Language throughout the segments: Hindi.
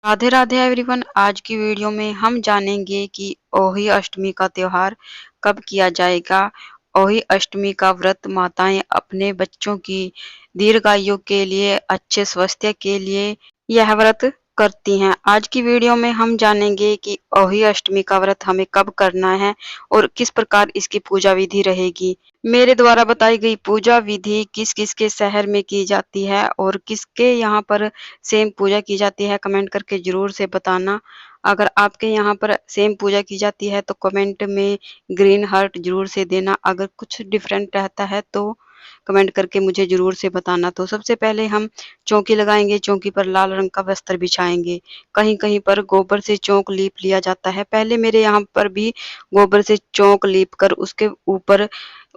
राधे राधे एवरीवन। आज की वीडियो में हम जानेंगे कि ओही अष्टमी का त्योहार कब किया जाएगा। ओही अष्टमी का व्रत माताएं अपने बच्चों की दीर्घायु के लिए, अच्छे स्वास्थ्य के लिए यह व्रत करती हैं। आज की वीडियो में हम जानेंगे कि ओही अष्टमी का व्रत हमें कब करना है और किस प्रकार इसकी पूजा विधि रहेगी। मेरे द्वारा बताई गई पूजा विधि किस किस के शहर में की जाती है और किसके यहाँ पर सेम पूजा की जाती है, कमेंट करके जरूर से बताना। अगर आपके यहाँ पर सेम पूजा की जाती है तो कमेंट में ग्रीन हार्ट जरूर से देना। अगर कुछ डिफरेंट रहता है तो कमेंट करके मुझे जरूर से बताना। तो सबसे पहले हम चौकी लगाएंगे। चौकी पर लाल रंग का वस्त्र बिछाएंगे। कहीं कहीं पर गोबर से चौक लीप लिया जाता है। पहले मेरे यहाँ पर भी गोबर से चौक लीप कर उसके ऊपर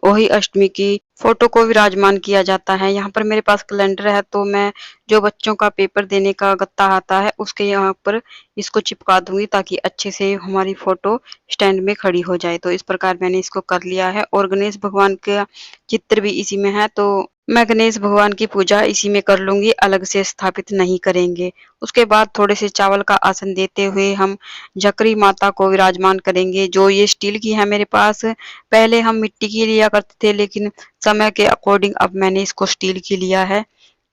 ओही अष्टमी की फोटो को विराजमान किया जाता है। यहाँ पर मेरे पास कैलेंडर है तो मैं जो बच्चों का पेपर देने का गत्ता आता है उसके यहाँ पर इसको चिपका दूंगी ताकि अच्छे से हमारी फोटो स्टैंड में खड़ी हो जाए। तो इस प्रकार मैंने इसको कर लिया है और गणेश भगवान का चित्र भी इसी में है तो मैं गणेश भगवान की पूजा इसी में कर लूंगी, अलग से स्थापित नहीं करेंगे। उसके बाद थोड़े से चावल का आसन देते हुए हम झकरी माता को विराजमान करेंगे। जो ये स्टील की है मेरे पास, पहले हम मिट्टी की लिया करते थे लेकिन समय के अकॉर्डिंग अब मैंने इसको स्टील की लिया है।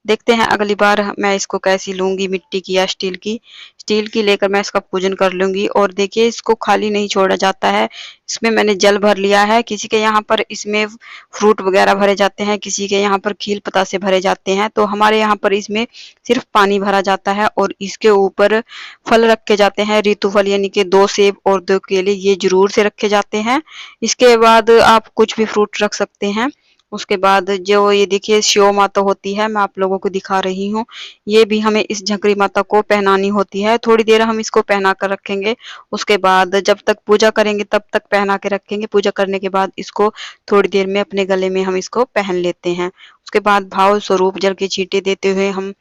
देखते हैं अगली बार मैं इसको कैसी लूंगी, मिट्टी की या स्टील की। स्टील की लेकर मैं इसका पूजन कर लूंगी। और देखिए इसको खाली नहीं छोड़ा जाता है, इसमें मैंने जल भर लिया है। किसी के यहाँ पर इसमें फ्रूट वगैरह भरे जाते हैं, किसी के यहाँ पर खील पता से भरे जाते हैं, तो हमारे यहाँ पर इसमें सिर्फ पानी भरा जाता है और इसके ऊपर फल रखे जाते हैं। ऋतु फल यानी कि 2 सेब और 2 केले ये जरूर से रखे जाते हैं। इसके बाद आप कुछ भी फ्रूट रख सकते हैं। उसके बाद जो ये देखिए शिव माता होती है, मैं आप लोगों को दिखा रही हूँ। ये भी हमें इस झकरी माता को पहनानी होती है। थोड़ी देर हम इसको पहना कर रखेंगे। उसके बाद जब तक पूजा करेंगे तब तक पहना के रखेंगे। पूजा करने के बाद इसको थोड़ी देर में अपने गले में हम इसको पहन लेते हैं। उसके बाद भाव स्वरूप जल के छींटे देते हुए हम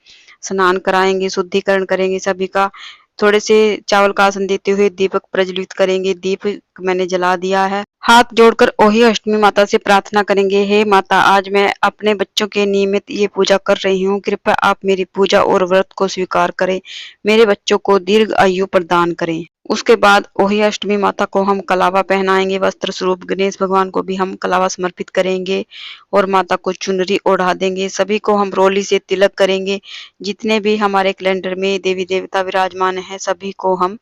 स्नान कराएंगे, शुद्धिकरण करेंगे सभी का। थोड़े से चावल का आसन देते हुए दीपक प्रज्वलित करेंगे। दीप मैंने जला दिया है। हाथ जोड़कर ओही अष्टमी माता से प्रार्थना करेंगे, हे माता, आज मैं अपने बच्चों के निमित्त ये पूजा कर रही हूँ। कृपया आप मेरी पूजा और व्रत को स्वीकार करें, मेरे बच्चों को दीर्घ आयु प्रदान करें। उसके बाद ओही अष्टमी माता को हम कलावा पहनाएंगे। वस्त्र स्वरूप गणेश भगवान को भी हम कलावा समर्पित करेंगे और माता को चुनरी ओढ़ा देंगे। सभी को हम रोली से तिलक करेंगे। जितने भी हमारे कैलेंडर में देवी देवता विराजमान है सभी को हम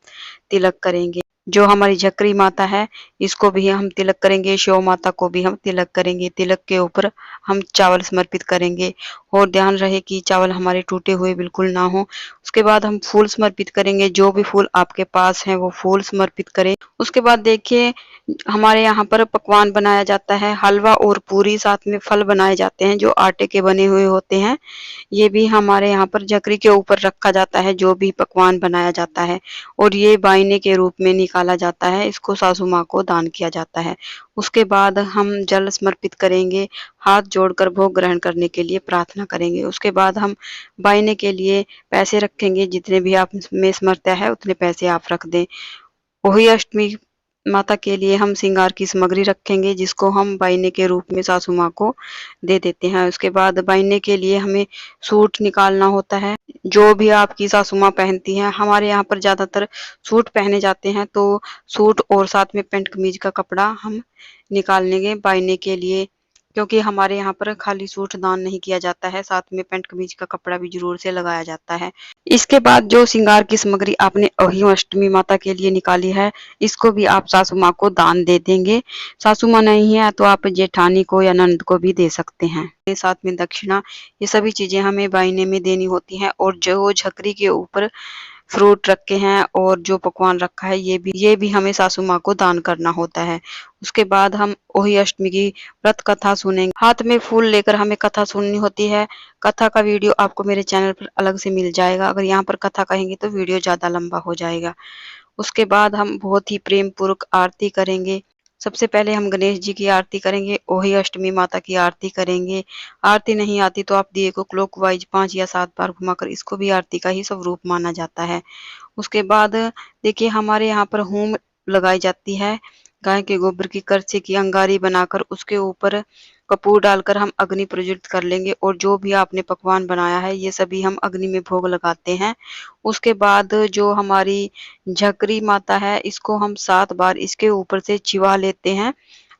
तिलक करेंगे। जो हमारी झकरी माता है इसको भी हम तिलक करेंगे, शिव माता को भी हम तिलक करेंगे। तिलक के ऊपर हम चावल समर्पित करेंगे और ध्यान रहे कि चावल हमारे टूटे हुए बिल्कुल ना हो। उसके बाद हम फूल समर्पित करेंगे। जो भी फूल आपके पास हैं वो फूल समर्पित करें। उसके बाद देखिए हमारे यहाँ पर पकवान बनाया जाता है, हलवा और पूरी, साथ में फल बनाए जाते हैं जो आटे के बने हुए होते हैं। ये भी हमारे यहाँ पर झकरी के ऊपर रखा जाता है जो भी पकवान बनाया जाता है और ये बायने के रूप में निकाला जाता है। इसको सासू माँ को दान किया जाता है। उसके बाद हम जल समर्पित करेंगे, हाथ जोड़कर भोग ग्रहण करने के लिए प्रार्थना करेंगे। उसके बाद हम बायने के लिए पैसे रखेंगे। जितने भी आप में समर्थ है उतने पैसे आप रख दें। वही अष्टमी माता के लिए हम श्रृंगार की सामग्री रखेंगे जिसको हम बायने के रूप में सासू माँ को दे देते हैं। उसके बाद बायने के लिए हमें सूट निकालना होता है जो भी आपकी सासू माँ पहनती हैं। हमारे यहाँ पर ज्यादातर सूट पहने जाते हैं तो सूट और साथ में पैंट कमीज का कपड़ा हम निकाल लेंगे बायने के लिए, क्योंकि हमारे यहाँ पर खाली सूट दान नहीं किया जाता है, साथ में पैंट कमीज का कपड़ा भी जरूर से लगाया जाता है। इसके बाद जो श्रृंगार की सामग्री आपने ओही अष्टमी माता के लिए निकाली है इसको भी आप सासू माँ को दान दे देंगे। सासू माँ नहीं है तो आप जेठानी को या नंद को भी दे सकते हैं। साथ में दक्षिणा, ये सभी चीजें हमें बायने में देनी होती हैं। और जो झकरी के ऊपर फ्रूट रखे हैं और जो पकवान रखा है ये भी हमें सासू माँ को दान करना होता है। उसके बाद हम ओही अष्टमी की व्रत कथा सुनेंगे। हाथ में फूल लेकर हमें कथा सुननी होती है। कथा का वीडियो आपको मेरे चैनल पर अलग से मिल जाएगा। अगर यहाँ पर कथा कहेंगे तो वीडियो ज्यादा लंबा हो जाएगा। उसके बाद हम बहुत ही प्रेम पूर्वक आरती करेंगे। सबसे पहले हम गणेश जी की आरती करेंगे, ओही अष्टमी माता की आरती करेंगे। आरती नहीं आती तो आप दिए को क्लॉकवाइज 5 या 7 बार घुमाकर, इसको भी आरती का ही स्वरूप माना जाता है। उसके बाद देखिए हमारे यहाँ पर होम लगाई जाती है। गाय के गोबर की करछी की अंगारी बनाकर उसके ऊपर कपूर डालकर हम अग्नि प्रज्वलित कर लेंगे और जो भी आपने पकवान बनाया है ये सभी हम अग्नि में भोग लगाते हैं। उसके बाद जो हमारी झकरी माता है इसको हम 7 बार इसके ऊपर से चिवा लेते हैं।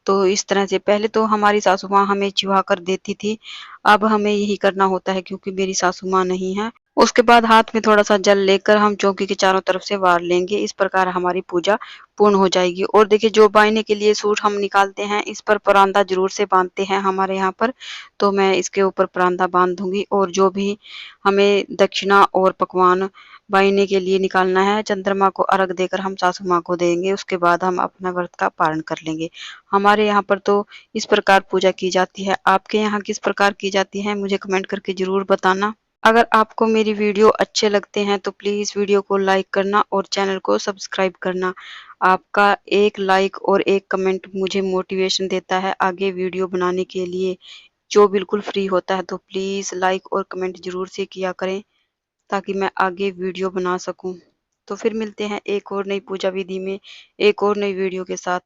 तो इस तरह से पहले तो हमारी सासू माँ हमें चिढ़ा कर देती थी, अब हमें यही करना होता है क्योंकि मेरी सासू माँ नहीं है। उसके बाद हाथ में थोड़ा-सा जल लेकर हम चौकी के चारों तरफ से वार लेंगे, इस प्रकार हमारी पूजा पूर्ण हो जाएगी। और देखिए जो बायने के लिए सूट हम निकालते हैं, इस पर परांदा ज़रूर से बाँधते हैं हमारे यहाँ पर, तो मैं इसके ऊपर परांदा बाँध दूँगी और जो भी हमें दक्षिणा और पकवान बायने के लिए निकालना है, चंद्रमा को अर्घ देकर हम सासू माँ को देंगे, उसके बाद हम अपना व्रत का पारण कर लेंगे। हमारे यहाँ पर तो इस प्रकार पूजा की जाती है। आपके यहाँ किस प्रकार की जाती है मुझे कमेंट करके ज़रूर बताना। अगर आपको मेरी वीडियो अच्छे लगते हैं तो प्लीज़ वीडियो को लाइक करना और चैनल को सब्सक्राइब करना। आपका एक लाइक और एक कमेंट मुझे मोटिवेशन देता है आगे वीडियो बनाने के लिए। जो बिल्कुल फ्री होता है तो प्लीज़ लाइक और कमेंट ज़रूर से किया करें ताकि मैं आगे वीडियो बना सकूँ। तो फिर मिलते हैं एक और नई पूजा विधि में, एक और नई वीडियो के साथ।